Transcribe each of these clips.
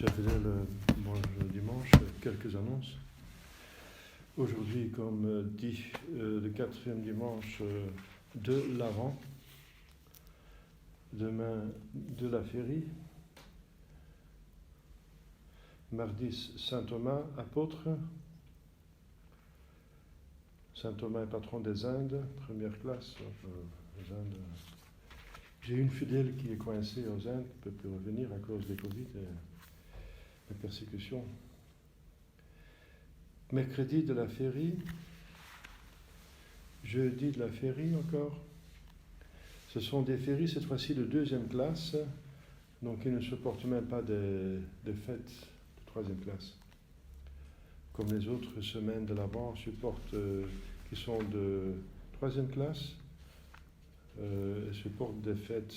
Chers fidèles, bon dimanche, quelques annonces. Aujourd'hui, comme dit, le quatrième dimanche de l'Avent. Demain, de la Férie. Mardi, Saint Thomas, apôtre. Saint Thomas est patron des Indes, première classe. Les Indes. J'ai une fidèle qui est coincée aux Indes, qui ne peut plus revenir à cause des Covid et des persécutions. Mercredi de la Férie. Jeudi de la Férie encore. Ce sont des féries, cette fois-ci de deuxième classe, donc ils ne supportent même pas des fêtes de troisième classe. Comme les autres semaines de l'Avent supportent, qui sont de troisième classe, supportent des fêtes.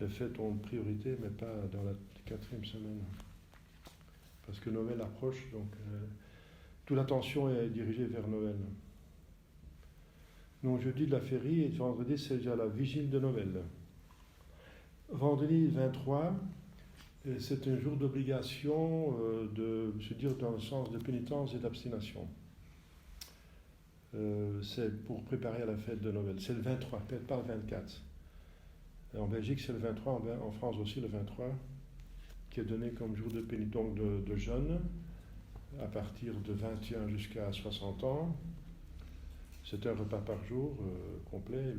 Les fêtes ont priorité, mais pas dans la quatrième semaine. Parce que Noël approche, donc toute l'attention est dirigée vers Noël. Donc jeudi de la Férie et vendredi c'est déjà la vigile de Noël. Vendredi 23, c'est un jour d'obligation de se dire dans le sens de pénitence et d'abstination. C'est pour préparer à la fête de Noël. C'est le 23, peut-être pas le 24. En Belgique c'est le 23, en France aussi le 23, qui est donné comme jour de pénitence de jeûne à partir de 21 jusqu'à 60 ans. C'est un repas par jour complet,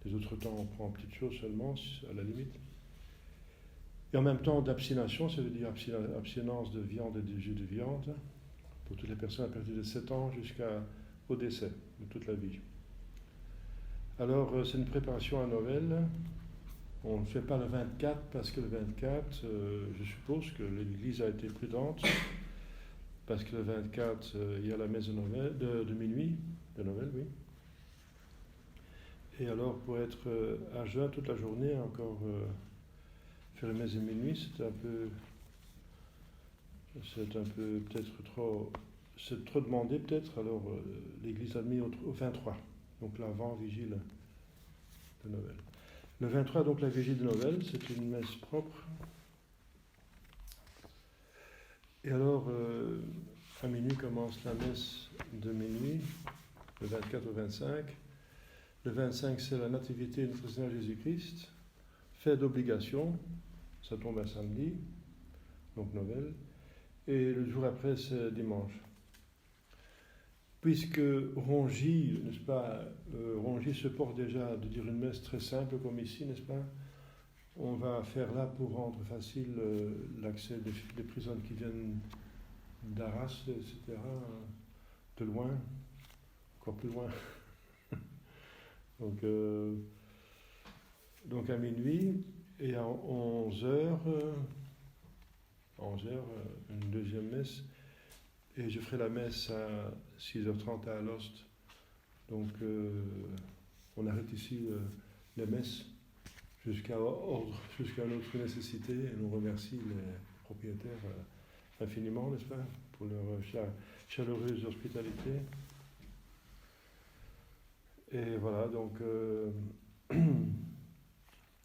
les autres temps on prend petites choses seulement, à la limite. Et en même temps d'abstination, ça veut dire abstinence de viande et de jus de viande, pour toutes les personnes à partir de 7 ans jusqu'au décès, de toute la vie. Alors c'est une préparation à Noël, on ne fait pas le 24 parce que le 24, je suppose que l'Église a été prudente, parce que le 24, il y a la messe de Noël, de minuit, de Noël, oui. Et alors, pour être à jeun toute la journée, encore faire la messe de minuit, c'est un peu peut-être trop, c'est trop demandé peut-être. Alors, l'Église a mis au 23, donc l'avant-vigile de Noël. Le 23, donc la vigile de Noël, c'est une messe propre. Et alors, à minuit commence la messe de minuit, le 24 au 25. Le 25, c'est la nativité de notre Seigneur Jésus-Christ, fête d'obligation, ça tombe un samedi, donc Noël. Et le jour après, c'est dimanche. Puisque Rongy, n'est-ce pas, Rongy se porte déjà de dire une messe très simple comme ici, n'est-ce pas? On va faire là pour rendre facile l'accès des personnes qui viennent d'Arras, etc., de loin, encore plus loin. Donc à minuit et à 11h, une deuxième messe, et je ferai la messe à 6h30 à Alost. Donc on arrête ici les messes jusqu'à notre nécessité, et nous remercie les propriétaires infiniment, n'est-ce pas, pour leur chaleureuse hospitalité. Et voilà, donc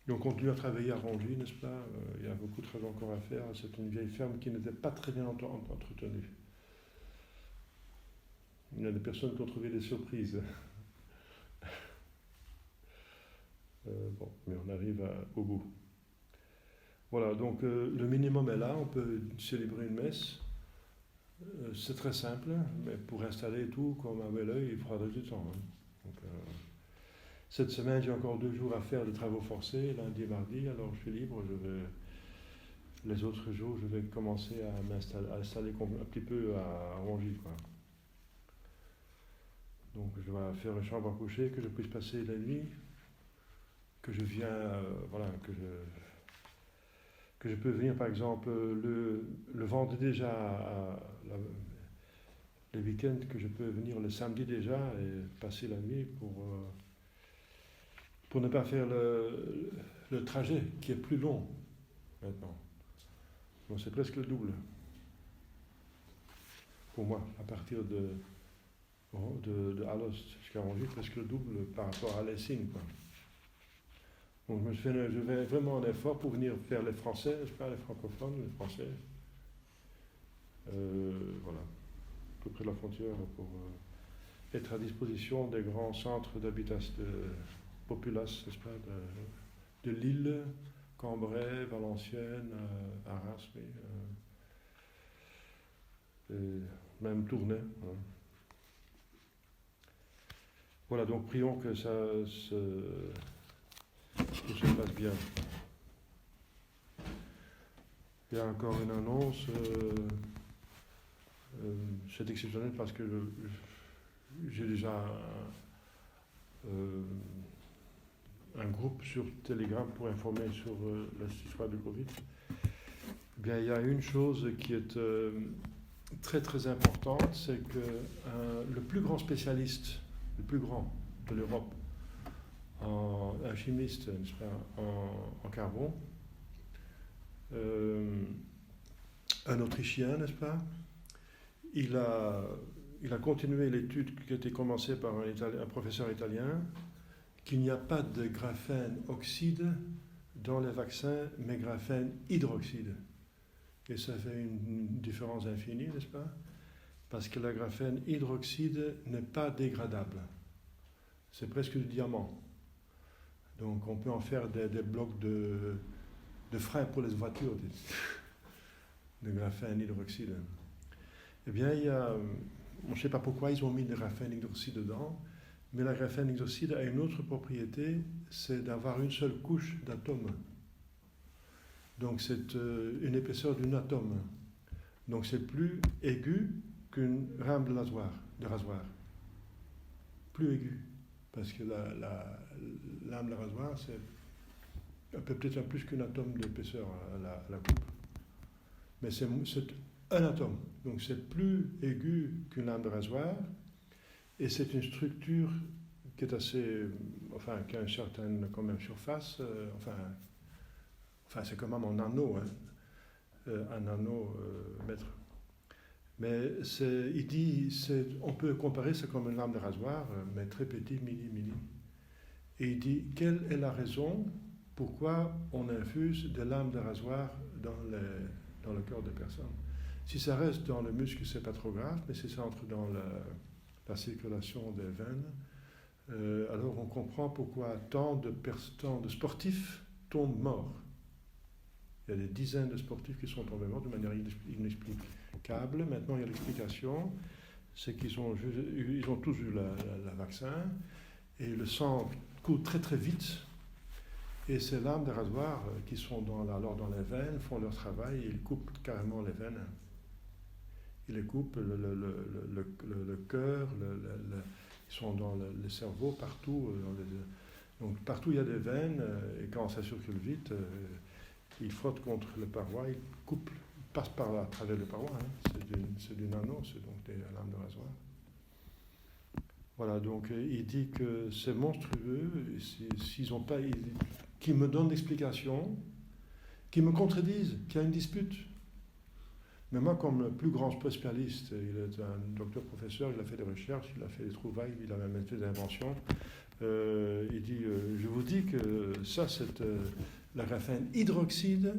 on continue à travailler à Rongy, n'est-ce pas, il y a beaucoup de travail encore à faire. C'est une vieille ferme qui n'était pas très bien entretenue. Il y a des personnes qui ont trouvé des surprises. Bon, mais on arrive au bout. Voilà, donc le minimum est là, on peut célébrer une messe. C'est très simple, mais pour installer tout comme un bel œil, il faudra du temps. Hein. Donc, cette semaine, j'ai encore 2 jours à faire de travaux forcés, lundi et mardi, alors je suis libre. Les autres jours, je vais commencer à installer un petit peu à Rongy, quoi. Donc je vais faire une chambre à coucher, que je puisse passer la nuit, que je viens, que je peux venir par exemple le vendredi déjà, les week-ends, que je peux venir le samedi déjà et passer la nuit pour ne pas faire le trajet qui est plus long maintenant. Donc c'est presque le double pour moi, à partir de Alost jusqu'à Rongy, presque le double par rapport à Lessing, quoi. Donc je fais vraiment un effort pour venir faire les Français, n'est-ce pas, les francophones, les Français. Voilà, tout près de la frontière pour être à disposition des grands centres d'habitation de populace, n'est-ce pas, de Lille, Cambrai, Valenciennes, Arras, oui, et même Tournai. Voilà. Voilà, donc prions que tout se passe bien. Il y a encore une annonce, c'est exceptionnel parce que j'ai déjà un groupe sur Telegram pour informer sur l'histoire du Covid. Eh bien, il y a une chose qui est très très importante, c'est que le plus grand spécialiste, le plus grand de l'Europe, un chimiste, n'est-ce pas, en carbone, un Autrichien, n'est-ce pas, il a continué l'étude qui a été commencée par un professeur italien, qu'il n'y a pas de graphène oxyde dans les vaccins, mais graphène hydroxyde. Et ça fait une différence infinie, n'est-ce pas? Parce que la graphène hydroxyde n'est pas dégradable. C'est presque du diamant. Donc on peut en faire des blocs de frein pour les voitures, de graphène hydroxyde. Eh bien, je ne sais pas pourquoi ils ont mis de graphène hydroxyde dedans, mais la graphène hydroxyde a une autre propriété, c'est d'avoir une seule couche d'atomes. Donc c'est une épaisseur d'un atome. Donc c'est plus aigu qu'une rame de rasoir. Plus aigu. Parce que la lame de rasoir, c'est peut-être plus qu'un atome d'épaisseur à la coupe. Mais c'est un atome. Donc c'est plus aigu qu'une lame de rasoir. Et c'est une structure qui est assez, qui a une certaine quand même surface, c'est quand même en nano, hein, un nanomètre. Mais il dit, on peut comparer ça comme une lame de rasoir, mais très petit, mini. Et il dit, quelle est la raison pourquoi on infuse des lames de rasoir dans le corps des personnes? Si ça reste dans le muscle, c'est pas trop grave, mais si ça entre dans la circulation des veines, alors on comprend pourquoi tant de sportifs tombent morts. Il y a des dizaines de sportifs qui sont tombés morts de manière inexplicable. Maintenant, il y a l'explication, c'est qu'ils ont tous eu le vaccin, et le sang coule très très vite, et ces lames de rasoir qui sont dans les veines font leur travail, et ils coupent carrément les veines. Ils les coupent, le cœur, ils sont dans le cerveau, partout. Donc partout il y a des veines, et quand ça circule vite, ils frottent contre les parois, ils coupent, ils passent à travers les parois. Hein. C'est du nano, c'est donc des lames de rasoir. Voilà, donc il dit que c'est monstrueux, qu'ils me donnent d'explications, qu'ils me contredisent, qu'il y a une dispute. Mais moi, comme le plus grand spécialiste, il est un docteur-professeur, il a fait des recherches, il a fait des trouvailles, il a même fait des inventions. Il dit, je vous dis que ça, c'est la graphène hydroxyde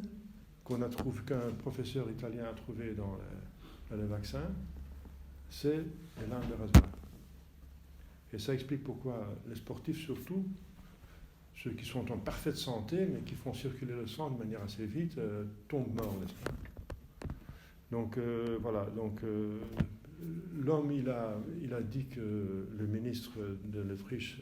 qu'un professeur italien a trouvé dans les vaccins, c'est les lames de rasoir. Et ça explique pourquoi les sportifs, surtout, ceux qui sont en parfaite santé, mais qui font circuler le sang de manière assez vite, tombent morts, n'est-ce pas? Donc voilà, l'homme il a dit que le ministre de l'Autriche,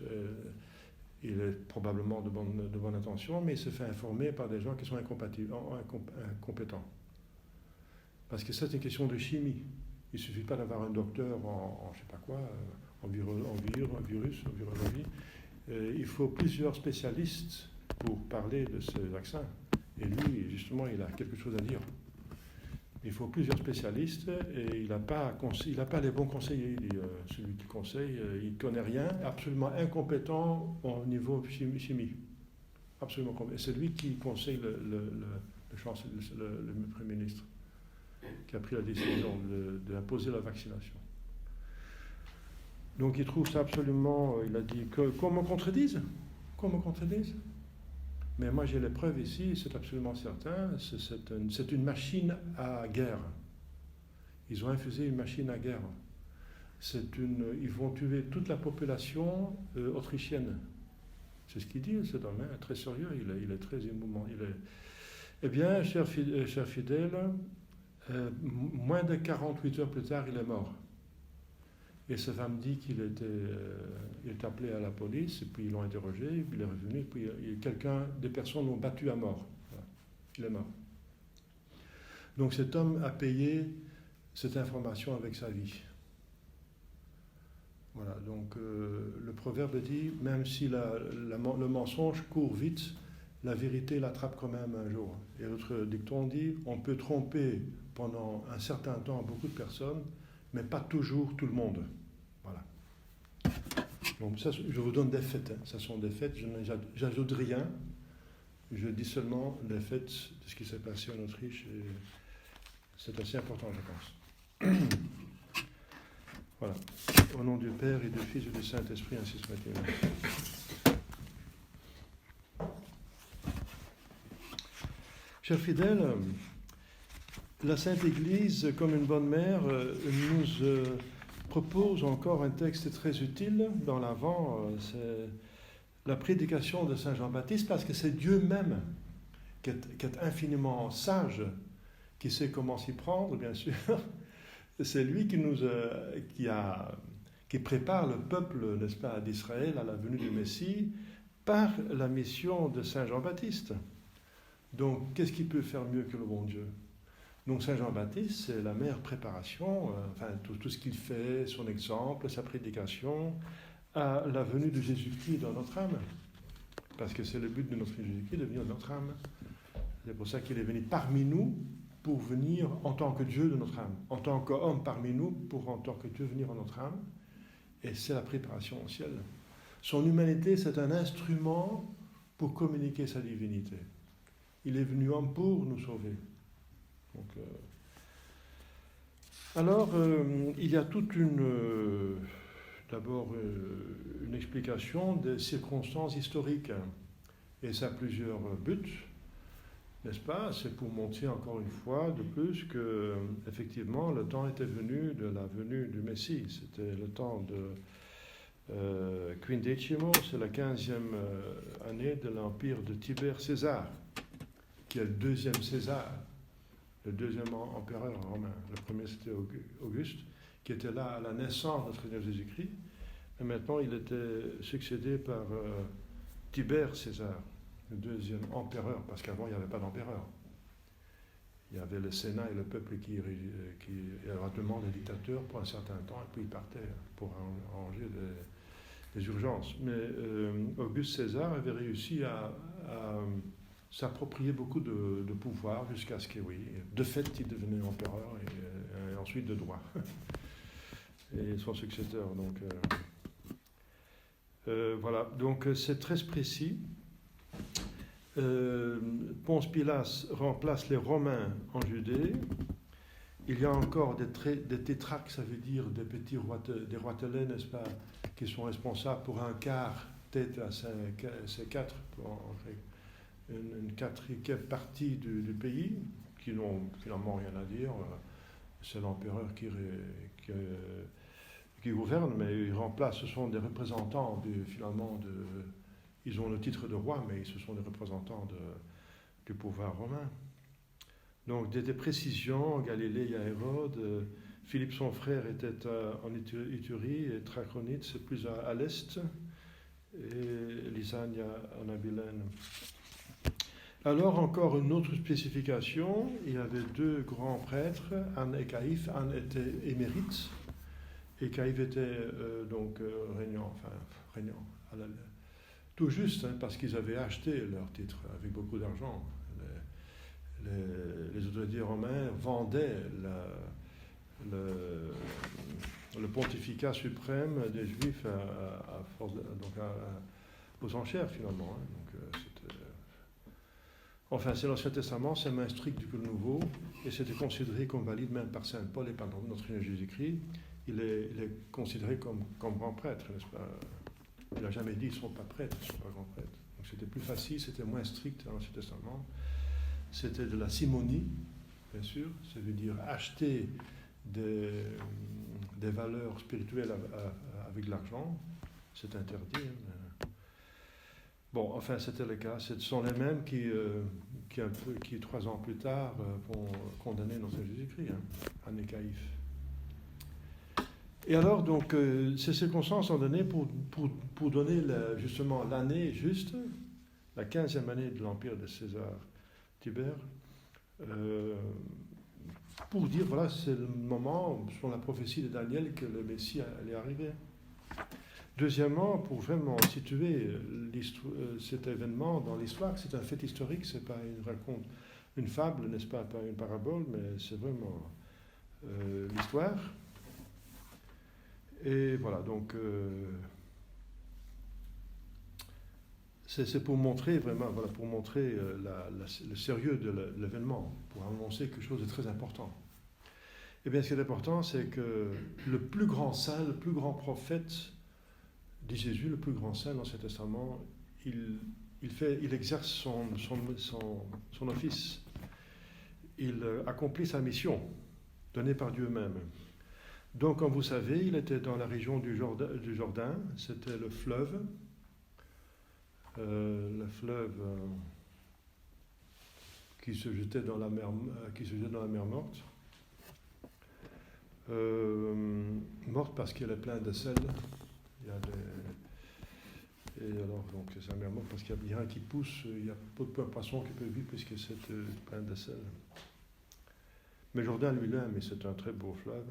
il est probablement de bonne intention, mais il se fait informer par des gens qui sont incompétents. Parce que c'est une question de chimie. Il ne suffit pas d'avoir un docteur en je ne sais pas quoi, en virologie. Il faut plusieurs spécialistes pour parler de ce vaccin. Et lui, justement, il a quelque chose à dire. Il faut plusieurs spécialistes et il n'a pas les bons conseillers. Celui qui conseille, il ne connaît rien, absolument incompétent au niveau chimie. Absolument compétent. Et c'est lui qui conseille le Premier ministre, qui a pris la décision d'imposer la vaccination. Donc il trouve ça absolument, il a dit qu'on me contredise. Mais moi j'ai les preuves ici, c'est absolument certain, c'est une machine à guerre. Ils ont infusé une machine à guerre. Ils vont tuer toute la population autrichienne. C'est ce qu'il dit, cet homme, hein, très sérieux, il est très émouvant. Eh bien, cher fidèle, moins de 48 heures plus tard, il est mort. Et sa femme dit qu'il est appelé à la police, et puis ils l'ont interrogé, et puis il est revenu, et puis des personnes l'ont battu à mort. Voilà. Il est mort. Donc cet homme a payé cette information avec sa vie. Voilà, donc le proverbe dit, même si le mensonge court vite, la vérité l'attrape quand même un jour. Et l'autre dicton dit, on peut tromper pendant un certain temps beaucoup de personnes, mais pas toujours tout le monde. Voilà. Donc ça, je vous donne des faits. Hein. Ça sont des faits, j'ajoute rien. Je dis seulement les faits de ce qui s'est passé en Autriche. Et c'est assez important, je pense. Voilà. Au nom du Père et du Fils et du Saint-Esprit, ainsi soit-il. Chers fidèles, la Sainte Église, comme une bonne mère, nous propose encore un texte très utile dans l'Avent, c'est la prédication de Saint Jean-Baptiste, parce que c'est Dieu même qui est infiniment sage, qui sait comment s'y prendre, bien sûr. C'est lui qui prépare le peuple, n'est-ce pas, d'Israël à la venue du Messie par la mission de Saint Jean-Baptiste. Donc, qu'est-ce qu'il peut faire mieux que le bon Dieu? Donc, Saint Jean-Baptiste, c'est la meilleure préparation, tout ce qu'il fait, son exemple, sa prédication, à la venue de Jésus-Christ dans notre âme. Parce que c'est le but de notre Jésus-Christ, de venir dans notre âme. C'est pour ça qu'il est venu parmi nous, pour venir en tant que Dieu de notre âme, en tant qu'homme parmi nous, pour en tant que Dieu venir en notre âme, et c'est la préparation au ciel. Son humanité, c'est un instrument pour communiquer sa divinité. Il est venu homme pour nous sauver. Donc, alors, il y a toute d'abord une explication des circonstances historiques, et ça a plusieurs buts. N'est-ce pas? C'est pour montrer encore une fois de plus que, effectivement, le temps était venu de la venue du Messie. C'était le temps de Quindecimo, c'est la 15e année de l'empire de Tibère César, qui est le deuxième César, le deuxième empereur romain. Le premier, c'était Auguste, qui était là à la naissance de notre Seigneur Jésus-Christ. Et maintenant, il était succédé par Tibère César, le deuxième empereur, parce qu'avant, il n'y avait pas d'empereur. Il y avait le Sénat et le peuple qui éventuellement des dictateurs pour un certain temps, et puis ils partaient pour arranger des urgences. Mais Auguste César avait réussi à s'approprier beaucoup de pouvoir jusqu'à ce que, oui, de fait, il devenait empereur et ensuite de droit. Et son successeur, donc... voilà, donc c'est très précis. Ponce Pilate remplace les Romains en Judée. Il y a encore des tétrarques, ça veut dire des petits des roitelets, n'est-ce pas, qui sont responsables pour un quart, peut-être à ces quatre, une quatrième partie du pays, qui n'ont finalement rien à dire. C'est l'empereur qui gouverne, mais ils remplacent, ce sont des représentants ils ont le titre de roi, mais ce sont des représentants du pouvoir romain. Donc des précisions, en Galilée, il y a Hérode, Philippe son frère était en Iturie, et Trachonite c'est plus à l'est, et Lysania en Abilène. Alors encore une autre spécification, il y avait deux grands prêtres, Anne et Caïphe. Anne était émérite, et Caïphe était régnant, tout juste, hein, parce qu'ils avaient acheté leur titre avec beaucoup d'argent. Les autorités romains vendaient le pontificat suprême des Juifs aux enchères, finalement. Hein. Donc, c'est l'Ancien Testament, c'est main stricte du Nouveau, et c'était considéré comme valide même par Saint Paul et par notre Seigneur Jésus-Christ. Il est considéré comme grand prêtre, n'est-ce pas? Il n'a jamais dit qu'ils ne sont pas prêtres, ils ne sont pas grands prêtres. Donc c'était plus facile, c'était moins strict dans l'Ancien Testament. C'était de la simonie, bien sûr, ça veut dire acheter des valeurs spirituelles avec de l'argent, c'est interdit. Hein. Bon, enfin, c'était le cas. Ce sont les mêmes qui 3 ans plus tard, vont condamner notre Jésus-Christ, hein, Anne et Caïphe. Et alors, donc, ces circonstances sont données pour donner justement l'année juste, la 15e année de l'Empire de César Tibère, pour dire, voilà, c'est le moment, selon la prophétie de Daniel, que le Messie allait arriver. Deuxièmement, pour vraiment situer cet événement dans l'histoire, c'est un fait historique, c'est pas une fable, n'est-ce pas, pas une parabole, mais c'est vraiment l'histoire. Et voilà, donc c'est pour montrer vraiment, voilà, pour montrer le sérieux de l'événement, pour annoncer quelque chose de très important. Et bien, ce qui est important, c'est que le plus grand saint, le plus grand prophète, dit Jésus, le plus grand saint dans l'Ancien Testament, il exerce son office. Il accomplit sa mission donnée par Dieu même. Donc, comme vous savez, il était dans la région du Jourdain, c'était le fleuve qui se jetait dans la mer Morte. Morte parce qu'elle est pleine de sel. Et alors, donc, c'est la mer Morte parce qu'il n'y a rien qui pousse, il y a peu de poissons qui peuvent vivre puisque c'est plein de sel. Mais Jourdain lui-même, c'est un très beau fleuve.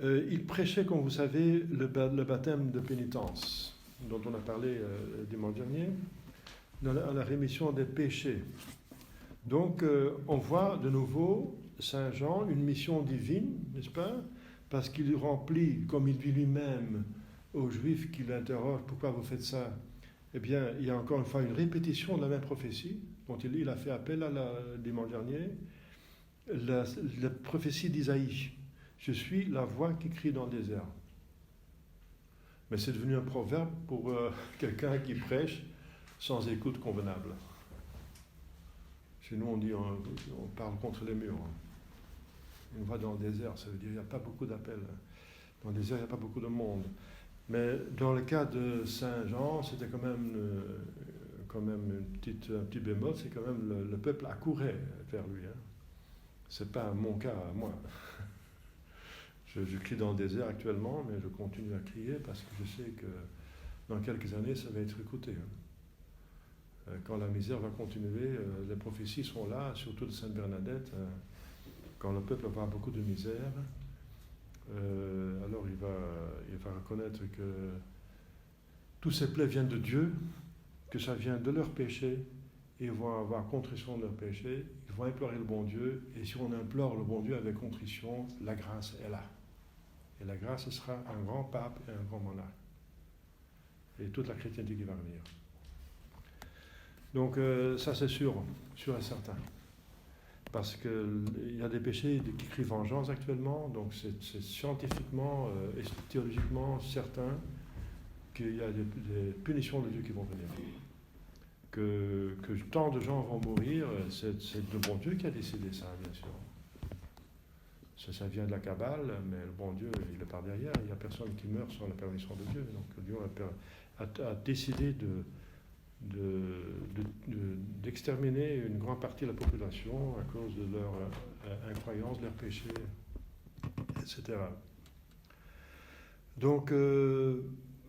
Il prêchait, comme vous savez, le baptême de pénitence, dont on a parlé dimanche dernier, dans la rémission des péchés. Donc, on voit de nouveau Saint Jean, une mission divine, n'est-ce pas? Parce qu'il remplit, comme il dit lui-même aux Juifs qui l'interrogent, pourquoi vous faites ça? Eh bien, il y a encore une fois une répétition de la même prophétie, dont il a fait appel dimanche dernier, la prophétie d'Isaïe. Je suis la voix qui crie dans le désert. Mais c'est devenu un proverbe pour quelqu'un qui prêche sans écoute convenable. Chez nous, on dit, on parle contre les murs. Une voix dans le désert, ça veut dire qu'il n'y a pas beaucoup d'appels. Dans le désert, il n'y a pas beaucoup de monde. Mais dans le cas de Saint Jean, c'était quand même un petit bémol, c'est quand même le peuple accourait vers lui. Hein. Ce n'est pas mon cas à moi. Je crie dans le désert actuellement, mais je continue à crier parce que je sais que dans quelques années, ça va être écouté. Quand la misère va continuer, les prophéties sont là, surtout de Sainte Bernadette. Quand le peuple va avoir beaucoup de misère, alors il va reconnaître que tous ces plaies viennent de Dieu, que ça vient de leurs péchés, et ils vont avoir contrition de leurs péchés, ils vont implorer le bon Dieu, et si on implore le bon Dieu avec contrition, la grâce est là. Et la grâce, ce sera un grand pape et un grand monarque. Et toute la chrétienté qui va venir. Donc ça c'est sûr et certain. Parce qu'il y a des péchés qui crient vengeance actuellement, donc c'est scientifiquement et théologiquement certain qu'il y a des punitions de Dieu qui vont venir. Que tant de gens vont mourir, c'est le bon Dieu qui a décidé ça, bien sûr. Ça vient de la Kabbale, mais le bon Dieu, il est par derrière. Il n'y a personne qui meurt sans la permission de Dieu. Donc Dieu a décidé d'exterminer une grande partie de la population à cause de leur incroyance, de leurs péchés, etc. Donc,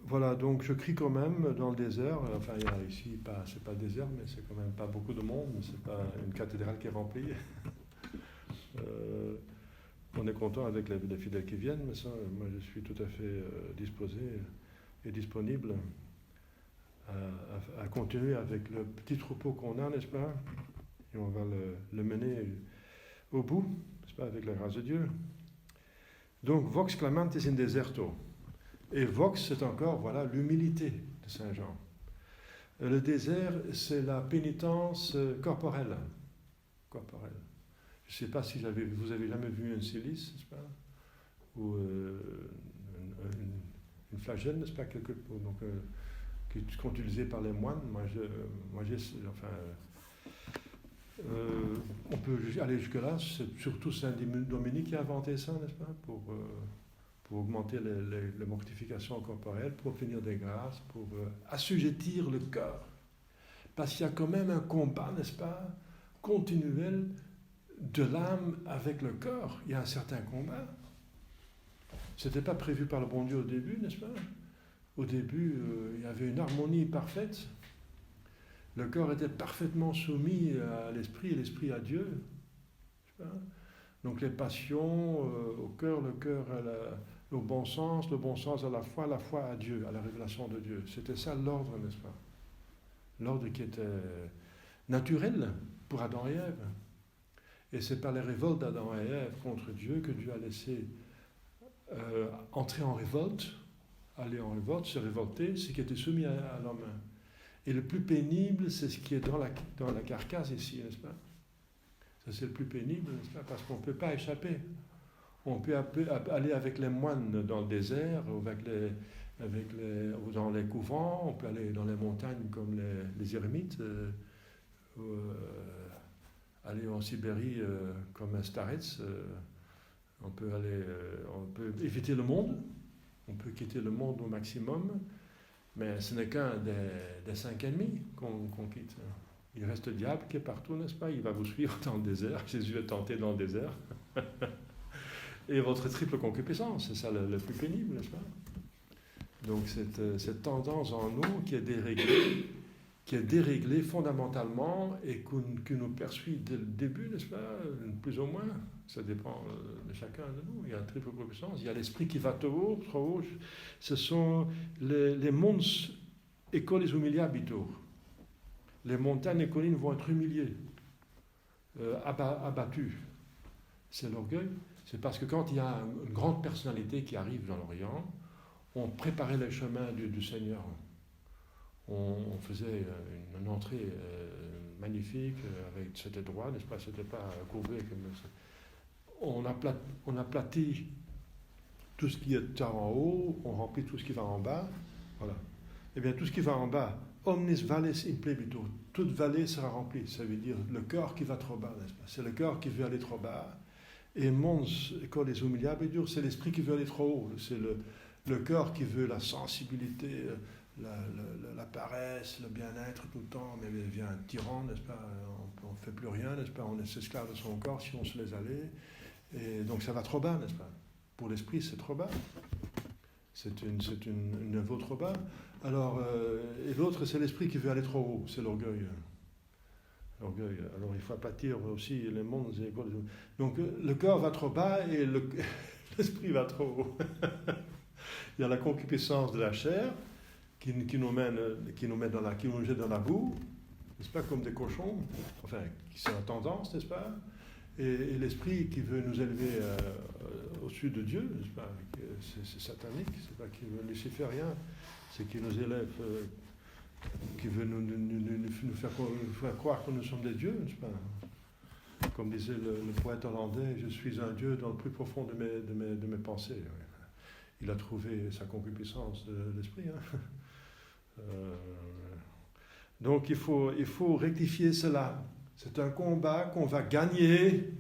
voilà, donc je crie quand même dans le désert. Enfin, il y a ici, c'est pas le désert, mais c'est quand même pas beaucoup de monde. C'est pas une cathédrale qui est remplie. On est content avec les fidèles qui viennent, mais ça, moi je suis tout à fait disposé et disponible à continuer avec le petit troupeau qu'on a, n'est-ce pas? Et on va le mener au bout, n'est-ce pas, avec la grâce de Dieu. Donc, vox clamantis in deserto. Et vox, c'est encore, voilà, l'humilité de Saint Jean. Le désert, c'est la pénitence corporelle. Je ne sais pas si vous avez jamais vu un cilice, n'est-ce pas? Ou une flagelle, n'est-ce pas? sont utilisés par les moines. On peut aller jusque-là. C'est surtout Saint-Dominique qui a inventé ça, n'est-ce pas, pour augmenter les mortifications corporelles, pour obtenir des grâces, pour assujettir le cœur. Parce qu'il y a quand même un combat, n'est-ce pas, continuel de l'âme avec le corps. Il y a un certain combat. Ce n'était pas prévu par le bon Dieu au début, n'est-ce pas? Au début, il y avait une harmonie parfaite. Le corps était parfaitement soumis à l'esprit et l'esprit à Dieu. N'est-ce pas? Donc les passions au cœur, le cœur au bon sens à la foi à Dieu, à la révélation de Dieu. C'était ça l'ordre, n'est-ce pas? L'ordre qui était naturel pour Adam et Ève. Et c'est par les révoltes d'Adam et Ève contre Dieu que Dieu a laissé entrer en révolte, aller en révolte, se révolter, ce qui était soumis à l'homme. Et le plus pénible, c'est ce qui est dans la carcasse ici, n'est-ce pas? Ça, c'est le plus pénible, n'est-ce pas? Parce qu'on ne peut pas échapper. On peut aller avec les moines dans le désert, dans les couvents, on peut aller dans les montagnes comme les ermites, aller en Sibérie comme un starets. On peut éviter le monde, on peut quitter le monde au maximum, mais ce n'est qu'un des 5 ennemis qu'on quitte. Il reste le diable qui est partout, n'est-ce pas? Il va vous suivre dans le désert. Jésus est tenté dans le désert. Et votre triple concupiscence, c'est ça le plus pénible, n'est-ce pas? Donc cette tendance en nous qui est déréglée fondamentalement et qui nous poursuit dès le début, n'est-ce pas? Plus ou moins, ça dépend de chacun de nous. Il y a une triple concupiscence, il y a l'esprit qui va trop haut. Ce sont les mons et colles humiliabitur. Les montagnes et collines vont être humiliées, abattues. C'est l'orgueil. C'est parce que quand il y a une grande personnalité qui arrive dans l'Orient, on préparait les chemins du Seigneur. On faisait une entrée magnifique, c'était droit, n'est-ce pas? C'était pas courbé comme ça. On aplatit tout ce qui est en haut, on remplit tout ce qui va en bas. Voilà. Eh bien, tout ce qui va en bas, omnis valles in plebitur, toute vallée sera remplie. Ça veut dire le cœur qui va trop bas, n'est-ce pas? C'est le cœur qui veut aller trop bas. Et mons colles humiliabitur, c'est l'esprit qui veut aller trop haut. C'est le cœur qui veut la sensibilité, la paresse, le bien-être tout le temps, mais il devient un tyran, n'est-ce pas? On ne fait plus rien, n'est-ce pas? On est esclave de son corps si on se laisse aller. Et donc ça va trop bas, n'est-ce pas? Pour l'esprit, c'est trop bas. C'est un niveau trop bas. Alors, et l'autre, c'est l'esprit qui veut aller trop haut, c'est l'orgueil. L'orgueil. Alors il faut aplatir aussi les mondes et écoles. Donc le cœur va trop bas et l'esprit va trop haut. Il y a la concupiscence de la chair qui nous jette dans la boue, n'est-ce pas, comme des cochons, enfin, c'est la tendance, n'est-ce pas? Et l'esprit qui veut nous élever au-dessus de Dieu, n'est-ce pas? C'est satanique, c'est pas qui veut luciférien, c'est qui nous élève, qui veut nous faire croire que nous sommes des dieux, n'est-ce pas? Comme disait le poète hollandais, je suis un dieu dans le plus profond de mes pensées. Il a trouvé sa concupiscence de l'esprit. Donc il faut rectifier cela. C'est un combat qu'on va gagner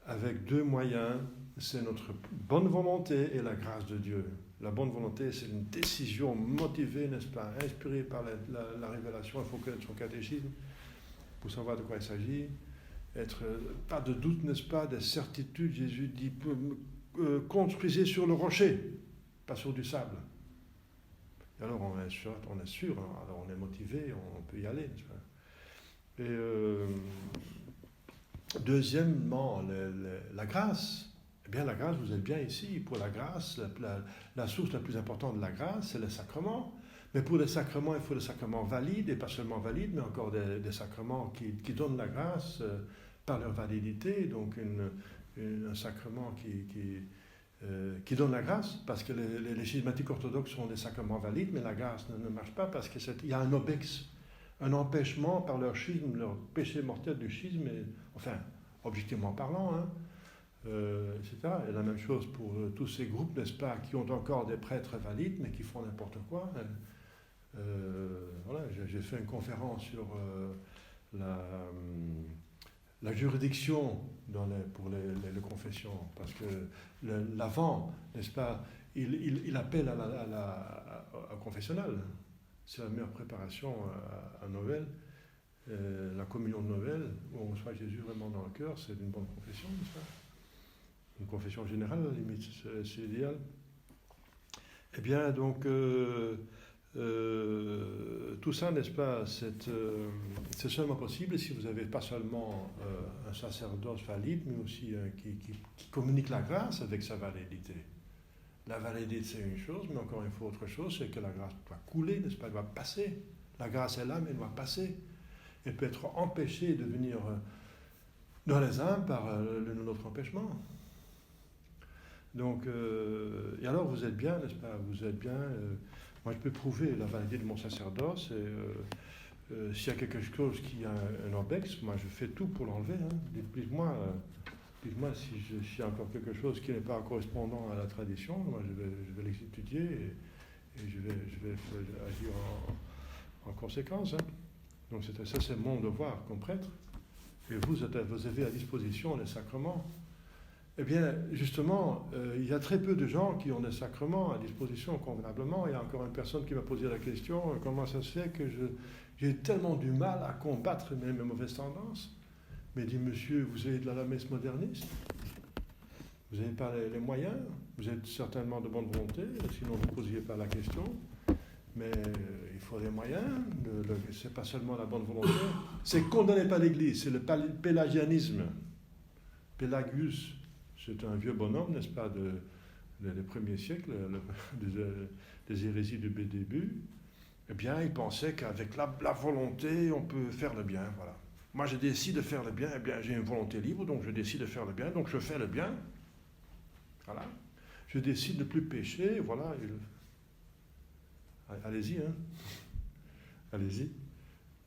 avec 2 moyens. C'est notre bonne volonté et la grâce de Dieu. La bonne volonté, c'est une décision motivée, n'est-ce pas, inspirée par la révélation. Il faut connaître son catéchisme pour savoir de quoi il s'agit. Pas de doute, n'est-ce pas, de certitude. Jésus dit, construisez sur le rocher, pas sur du sable. Et alors on est sûr, hein, alors on est motivé, on peut y aller, n'est-ce pas? Et deuxièmement, la grâce. Eh bien, la grâce, vous êtes bien ici. Pour la grâce, la source la plus importante de la grâce, c'est le sacrement. Mais pour les sacrements, il faut des sacrements valides, et pas seulement valides, mais encore des sacrements qui donnent la grâce par leur validité. Donc, un sacrement qui donne la grâce, parce que les schismatiques orthodoxes sont des sacrements valides, mais la grâce ne marche pas parce qu'il y a un obex, un empêchement par leur schisme, leur péché mortel du schisme, enfin, objectivement parlant, hein, etc. Et la même chose pour tous ces groupes, n'est-ce pas, qui ont encore des prêtres valides, mais qui font n'importe quoi. Voilà, j'ai fait une conférence sur la juridiction pour les confessions, parce que l'avant, n'est-ce pas, il appelle au confessionnal. C'est la meilleure préparation à Noël. La communion de Noël, où on reçoit Jésus vraiment dans le cœur, c'est une bonne confession, n'est-ce pas? Une confession générale, à la limite, c'est idéal. Eh bien, donc, tout ça, n'est-ce pas, c'est seulement possible si vous n'avez pas seulement un sacerdoce valide, mais aussi qui communique la grâce avec sa validité. La validité, c'est une chose, mais encore une fois, autre chose, c'est que la grâce doit couler, n'est-ce pas, elle doit passer. La grâce est là, mais elle doit passer. Elle peut être empêchée de venir dans les âmes par notre empêchement. Donc, et alors vous êtes bien, n'est-ce pas? Vous êtes bien. Moi, je peux prouver la validité de mon sacerdoce. Et s'il y a quelque chose qui a un orbex, moi, je fais tout pour l'enlever. Hein. Dites-moi s'il y a encore quelque chose qui n'est pas correspondant à la tradition. Moi, je vais l'étudier et je vais agir en conséquence. Hein. Donc, ça, c'est mon devoir comme prêtre. Et vous avez à disposition les sacrements. Eh bien, justement, il y a très peu de gens qui ont des sacrements à disposition convenablement. Il y a encore une personne qui m'a posé la question, comment ça se fait que j'ai tellement du mal à combattre mes mauvaises tendances? Mais dit, monsieur, vous avez de la messe moderniste, vous n'avez pas les moyens, vous êtes certainement de bonne volonté, sinon vous ne posiez pas la question. Mais il faut des moyens, c'est pas seulement la bonne volonté, c'est condamné par l'Église, c'est le pélagianisme. Pélagius, c'est un vieux bonhomme, n'est-ce pas, des premiers siècles, des hérésies du début. Eh bien, il pensait qu'avec la volonté, on peut faire le bien, voilà. Moi, je décide de faire le bien, eh bien, j'ai une volonté libre, donc je décide de faire le bien, donc je fais le bien. Voilà. Je décide de ne plus pécher, voilà. Allez-y, hein. Allez-y.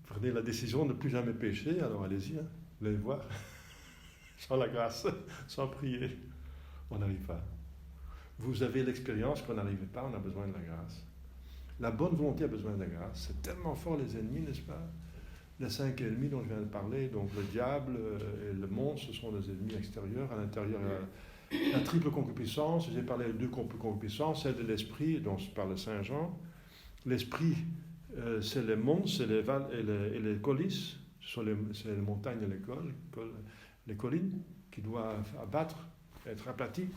Prenez la décision de ne plus jamais pécher, alors allez-y, hein. Vous allez voir. Sans la grâce, sans prier, on n'arrive pas. Vous avez l'expérience qu'on n'arrive pas, on a besoin de la grâce. La bonne volonté a besoin de la grâce. C'est tellement fort les ennemis, n'est-ce pas? Les 5 ennemis dont je viens de parler, donc le diable et le monde, ce sont des ennemis extérieurs. À l'intérieur, il y a la triple concupiscence. J'ai parlé de 2 concupiscences, celle de l'esprit, dont parle Saint Jean. L'esprit, c'est les monts, c'est les vals et les colis, c'est les montagnes et les collines qui doivent abattre, être aplaties,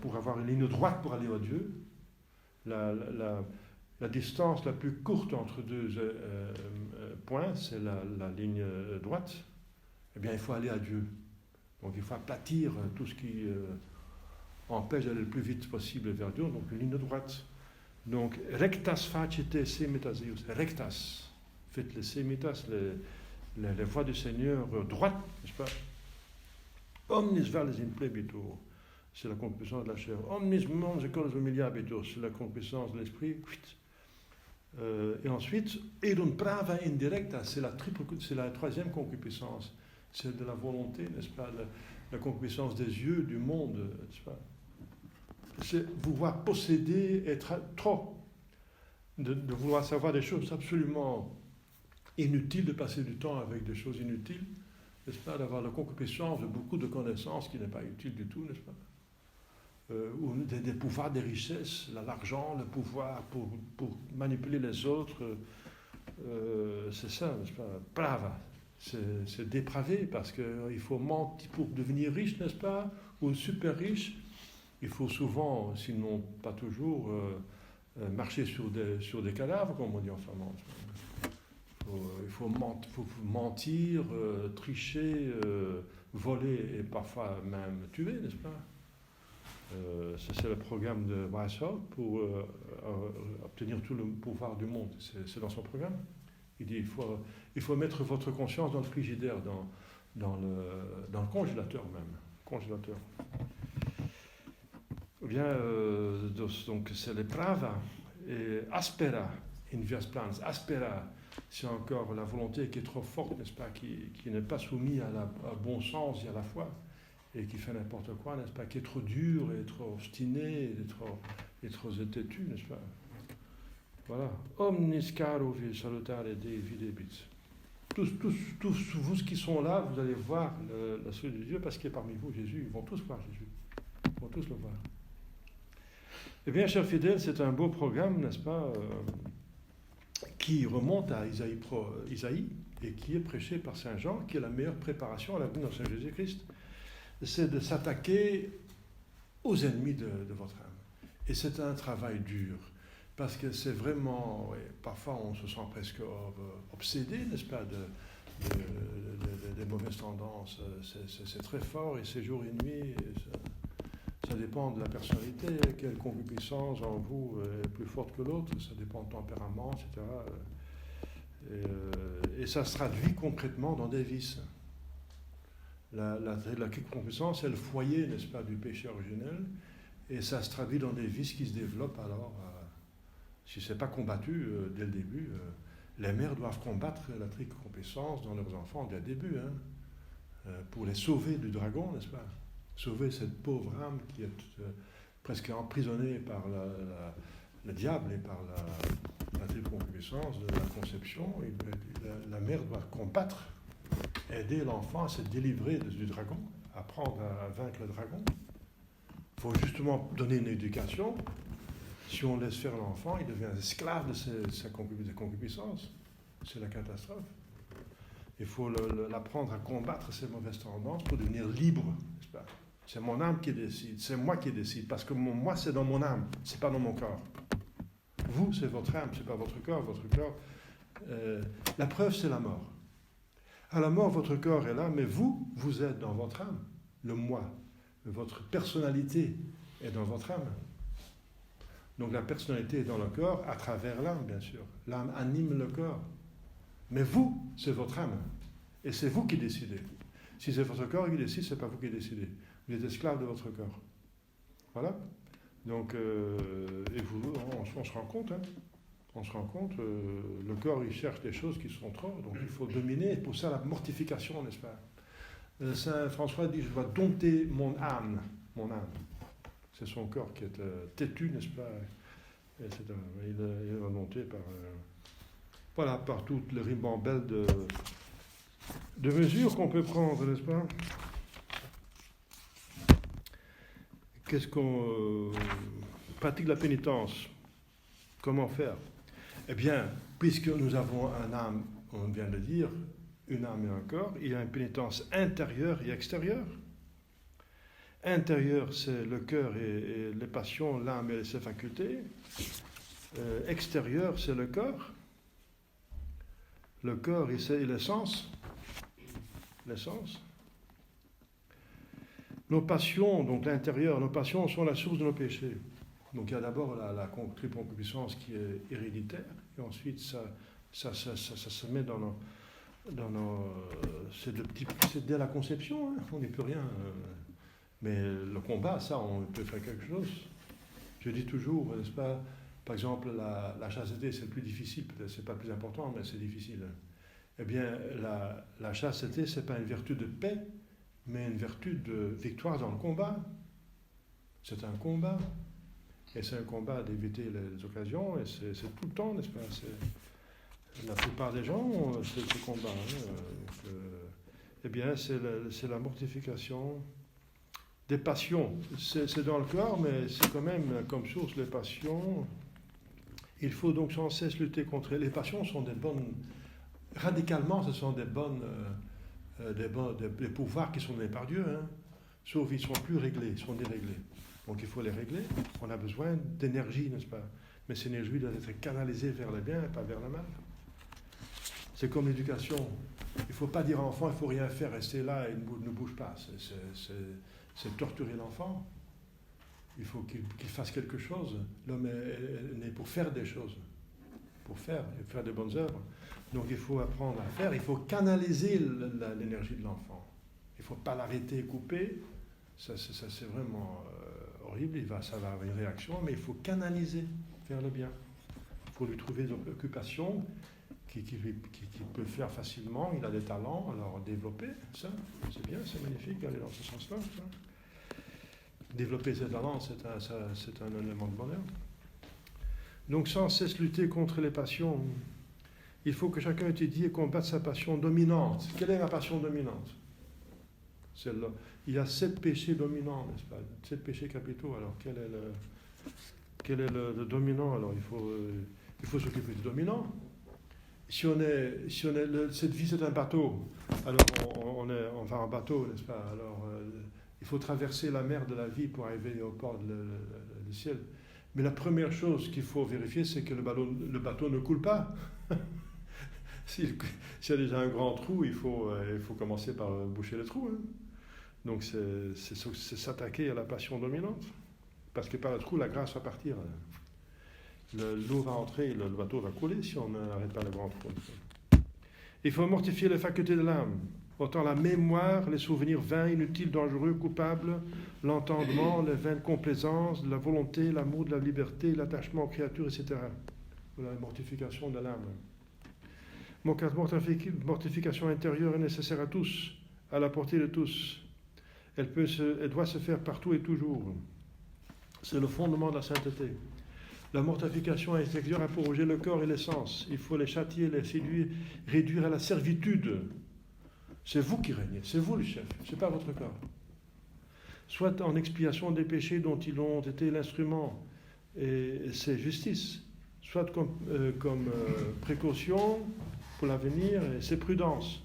pour avoir une ligne droite pour aller à Dieu. La distance la plus courte entre 2 points, c'est la ligne droite. Eh bien, il faut aller à Dieu. Donc, il faut aplatir tout ce qui empêche d'aller le plus vite possible vers Dieu, donc une ligne droite. Donc, rectas facite semitas Deus, rectas. Faites les semitas, les voies du Seigneur droites, n'est-ce pas? Omnis vales in plebitur, c'est la concupiscence de la chair. Omnis mons et colos humiliabitur, c'est la concupiscence de l'esprit. Et ensuite, edun prava indirecta, c'est la 3e concupiscence, c'est de la volonté, n'est-ce pas? La concupiscence des yeux, du monde, n'est-ce pas? C'est vouloir posséder, être trop, de vouloir savoir des choses absolument inutiles, de passer du temps avec des choses inutiles, n'est-ce pas, d'avoir la concupiscence de beaucoup de connaissances qui n'est pas utile du tout, n'est-ce pas, ou des pouvoirs, des richesses, l'argent, le pouvoir pour manipuler les autres, c'est ça, n'est-ce pas, brava, c'est dépravé, parce qu'il faut mentir pour devenir riche, n'est-ce pas, ou super riche. Il faut souvent, sinon pas toujours, marcher sur des cadavres, comme on dit en flamand. Il faut mentir, tricher, voler et parfois même tuer, n'est-ce pas? C'est le programme de Weishaupt pour obtenir tout le pouvoir du monde. C'est dans son programme. Il dit il faut mettre votre conscience dans le frigidaire, dans le congélateur même. Congélateur. Eh bien, donc c'est le prava et aspera in vias planes. Aspera, c'est encore la volonté qui est trop forte, n'est-ce pas, qui n'est pas soumise à bon sens et à la foi, et qui fait n'importe quoi, n'est-ce pas, qui est trop dur et trop obstiné et trop têtu, n'est-ce pas. Voilà. Omnis caro vi salutare Dei videbit. Tous vous qui sont là, vous allez voir la souris de Dieu parce qu'il est parmi vous, Jésus. Ils vont tous voir Jésus. Ils vont tous le voir. Eh bien, chers fidèles, c'est un beau programme, n'est-ce pas, qui remonte à Isaïe et qui est prêché par Saint Jean, qui est la meilleure préparation à la venue de Saint Jésus-Christ. C'est de s'attaquer aux ennemis de votre âme. Et c'est un travail dur. Parce que c'est vraiment, parfois on se sent presque obsédé, n'est-ce pas, des mauvaises tendances. C'est très fort et c'est jour et nuit. Et ça dépend de la personnalité, quelle concupiscence en vous est plus forte que l'autre, ça dépend du tempérament, etc. Et ça se traduit concrètement dans des vices. La concupiscence est le foyer, n'est-ce pas, du péché originel, et ça se traduit dans des vices qui se développent alors. Si ce n'est pas combattu dès le début, les mères doivent combattre la concupiscence dans leurs enfants dès le début, pour les sauver du dragon, n'est-ce pas? Sauver cette pauvre âme qui est presque emprisonnée par le diable et par la concupiscence de la conception. Et la mère doit combattre, aider l'enfant à se délivrer du dragon, apprendre à vaincre le dragon. Il faut justement donner une éducation. Si on laisse faire l'enfant, il devient esclave de sa concupiscence. C'est la catastrophe. Il faut l'apprendre à combattre ses mauvaises tendances pour devenir libre. N'est-ce pas? C'est mon âme qui décide, c'est moi qui décide, parce que moi c'est dans mon âme, c'est pas dans mon corps. Vous, c'est votre âme, c'est pas votre corps. Votre corps, la preuve, c'est la mort. À la mort, votre corps est là, mais vous êtes dans votre âme. Le moi, votre personnalité est dans votre âme. Donc la personnalité est dans le corps à travers l'âme, bien sûr. L'âme anime le corps. Mais vous, c'est votre âme. Et c'est vous qui décidez. Si c'est votre corps qui décide, ce n'est pas vous qui décidez. Vous êtes esclave de votre corps. Voilà. Donc, on se rend compte. On se rend compte, le corps, il cherche des choses qui sont trop. Donc il faut dominer. Et pour ça, la mortification, n'est-ce pas? Saint François dit, je dois dompter mon âme. Mon âme. C'est son corps qui est têtu, n'est-ce pas? Etc. Il est remonté par toute le ribambelle de mesures qu'on peut prendre, n'est-ce pas? Qu'est-ce qu'on pratique la pénitence? Comment faire? Eh bien, puisque nous avons un âme, on vient de le dire, une âme et un corps, il y a une pénitence intérieure et extérieure. Intérieur, c'est le cœur et les passions, l'âme et ses facultés. Extérieur, c'est le corps. Le corps et l'essence. L'essence. Nos passions, donc l'intérieur, nos passions sont la source de nos péchés. Donc il y a d'abord la triple concupiscence qui est héréditaire, et ensuite ça se met dans nos c'est dès la conception, on n'y peut rien. Mais le combat, ça, on peut faire quelque chose. Je dis toujours, n'est-ce pas, par exemple, la chasteté, c'est le plus difficile, peut-être c'est pas le plus important, mais c'est difficile. Eh bien, la chasteté, c'est pas une vertu de paix, mais une vertu de victoire dans le combat. C'est un combat. Et c'est un combat d'éviter les occasions, et c'est tout le temps, n'est-ce pas? La plupart des gens ont ce combat. Eh bien, c'est la mortification des passions. C'est dans le corps, mais c'est quand même comme source les passions. Il faut donc sans cesse lutter contre elles. Les passions sont des bonnes... Radicalement, ce sont des pouvoirs qui sont donnés par Dieu, sauf qu'ils ne sont plus réglés, ils sont déréglés. Donc il faut les régler. On a besoin d'énergie, n'est-ce pas? Mais cette énergie doit être canalisée vers le bien et pas vers le mal. C'est comme l'éducation. Il ne faut pas dire à l'enfant, il ne faut rien faire, rester là et ne bouge pas. C'est torturer l'enfant. Il faut qu'il fasse quelque chose. L'homme est né pour faire des choses, pour faire de bonnes œuvres. Donc il faut apprendre à faire, il faut canaliser l'énergie de l'enfant. Il ne faut pas l'arrêter et couper. Ça c'est vraiment horrible, ça va avoir une réaction, mais il faut canaliser vers le bien. Il faut lui trouver des occupations qu'il peut faire facilement. Il a des talents, alors développer ça, c'est bien, c'est magnifique, aller dans ce sens-là. Ça. Développer ses talents, c'est un élément de bonheur. Donc sans cesse lutter contre les passions. Il faut que chacun étudie et combatte sa passion dominante. Quelle est ma passion dominante? Celle-là. Il y a 7 péchés dominants, n'est-ce pas? 7 péchés capitaux. Alors quel est le dominant? Alors il faut s'occuper du dominant. Si cette vie c'est un bateau, alors on va en bateau, n'est-ce pas? Alors il faut traverser la mer de la vie pour arriver au port du ciel. Mais la première chose qu'il faut vérifier, c'est que le bateau ne coule pas. S'il y a déjà un grand trou, il faut commencer par boucher le trou. Hein. Donc c'est s'attaquer à la passion dominante. Parce que par le trou, la grâce va partir. L'eau va entrer, le bateau va couler si on n'arrête pas le grand trou. Il faut mortifier les facultés de l'âme. Autant la mémoire, les souvenirs vains, inutiles, dangereux, coupables, l'entendement, les vaines complaisances, la volonté, l'amour de la liberté, l'attachement aux créatures, etc. Voilà la mortification de l'âme. Mortification intérieure est nécessaire à tous, à la portée de tous. Elle doit se faire partout et toujours. C'est le fondement de la sainteté. La mortification extérieure a pour objet le corps et les sens. Il faut les châtier, les séduire, réduire à la servitude. C'est vous qui régnez, c'est vous le chef, ce n'est pas votre corps. Soit en expiation des péchés dont ils ont été l'instrument, et c'est justice. Soit comme précaution pour l'avenir, et c'est prudence.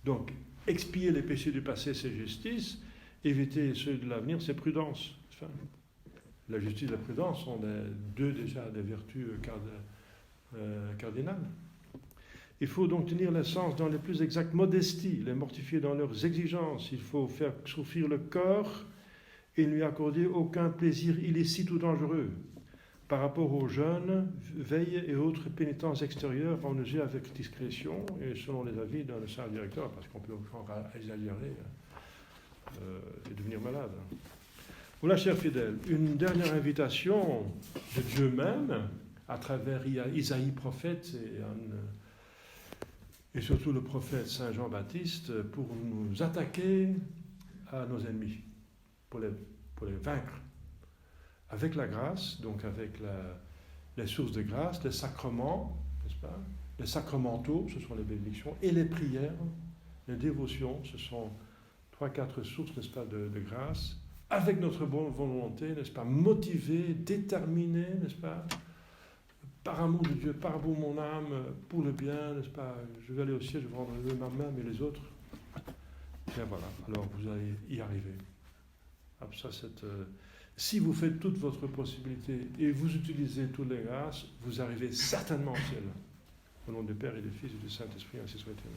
Donc, expier les péchés du passé, c'est justice. Éviter ceux de l'avenir, c'est prudence. Enfin, la justice et la prudence sont deux déjà des vertus cardinales. Il faut donc tenir les sens dans les plus exactes modesties, les mortifier dans leurs exigences. Il faut faire souffrir le corps et ne lui accorder aucun plaisir illicite ou dangereux. Par rapport aux jeûnes, veilles et autres pénitences extérieures, en user avec discrétion et selon les avis d'un saint directeur, parce qu'on peut encore exagérer et devenir malade. Voilà, chers fidèles, une dernière invitation de Dieu même, à travers Isaïe prophète et surtout le prophète Saint Jean-Baptiste, pour nous attaquer à nos ennemis, pour les vaincre. Avec la grâce, donc avec les sources de grâce, les sacrements, n'est-ce pas? Les sacramentaux, ce sont les bénédictions, et les prières, les dévotions, ce sont 3-4 sources, n'est-ce pas, de grâce, avec notre bonne volonté, n'est-ce pas, motivés, déterminés, n'est-ce pas, par amour de Dieu, par amour mon âme, pour le bien, n'est-ce pas, je vais aller au ciel, je vais rendre ma main, mais les autres, bien voilà, alors vous allez y arriver. Alors ça, si vous faites toute votre possibilité et vous utilisez toutes les grâces, vous arrivez certainement au ciel. Au nom du Père et du Fils et du Saint-Esprit, ainsi soit-il.